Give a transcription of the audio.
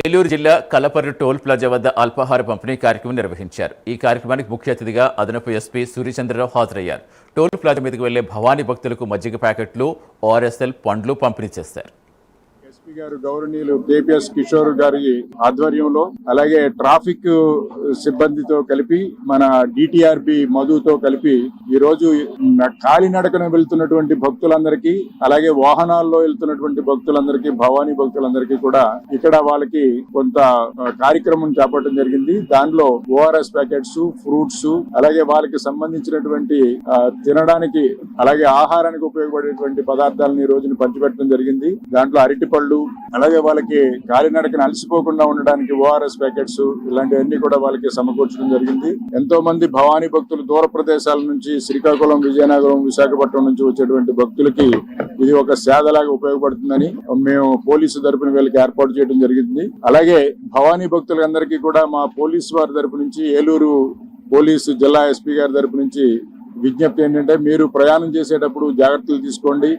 ఏలూరు జిల్లా Kalaparru toll plaza వద్ద అల్పాహార పంపిణీ కార్యక్రమం నిర్వహించారు. ఈ కార్యక్రమానికి ముఖ్య అతిథిగా అదనపు ఎస్పీ సూర్యచంద్రరావు హాజరయ్యారు. టోల్ ప్లాజా మీదకు వెళ్లే భవానీ భక్తులకు మజ్జిగ ప్యాకెట్లు, ORSL పండ్లు పంపిణీ చేశారు. ఎస్పీ గారు గౌరవనీయులు కేపీఎస్ కిషోర్ గారి ఆధ్వర్యంలో, అలాగే ట్రాఫిక్ సిబ్బందితో కలిపి, మన డిటిఆర్బి మధుతో కలిపి ఈ రోజు కాలినడకన వెళ్తున్నటువంటి భక్తులందరికీ, అలాగే వాహనాల్లో వెళ్తున్నటువంటి భక్తులందరికీ, భవానీ భక్తులందరికీ కూడా ఇక్కడ వాళ్ళకి కొంత కార్యక్రమం చేపట్టడం జరిగింది. దానిలో ఓఆర్ఎస్ ప్యాకెట్స్, ఫ్రూట్స్, అలాగే వాళ్ళకి సంబంధించినటువంటి తినడానికి, అలాగే ఆహారానికి ఉపయోగపడేటువంటి పదార్థాలను ఈ రోజున పంచిపెట్టడం జరిగింది. దాంట్లో అరటిపళ్ళు, అలాగే వాళ్ళకి కాలినడకన అలసిపోకుండా ఉండడానికి ఓఆర్ఎస్ ప్యాకెట్స్, ఇలాంటివన్నీ కూడా వాళ్ళకి సమకూర్చడం జరిగింది. ఎంతో మంది భవానీ భక్తులు దూర ప్రదేశాల నుంచి, శ్రీకాకుళం, విజయనగరం, విశాఖపట్నం నుంచి వచ్చేటువంటి భక్తులకి ఇది ఒక సేదలాగా ఉపయోగపడుతుందని మేము పోలీసు తరపున వీళ్ళకి ఏర్పాటు చేయడం జరిగింది. అలాగే భవానీ భక్తులందరికీ కూడా మా పోలీసు వారి తరపు నుంచి, ఏలూరు పోలీసు జిల్లా ఎస్పీ గారి తరపు నుంచి విజ్ఞప్తి ఏంటంటే, మీరు ప్రయాణం చేసేటప్పుడు జాగ్రత్తలు తీసుకోండి.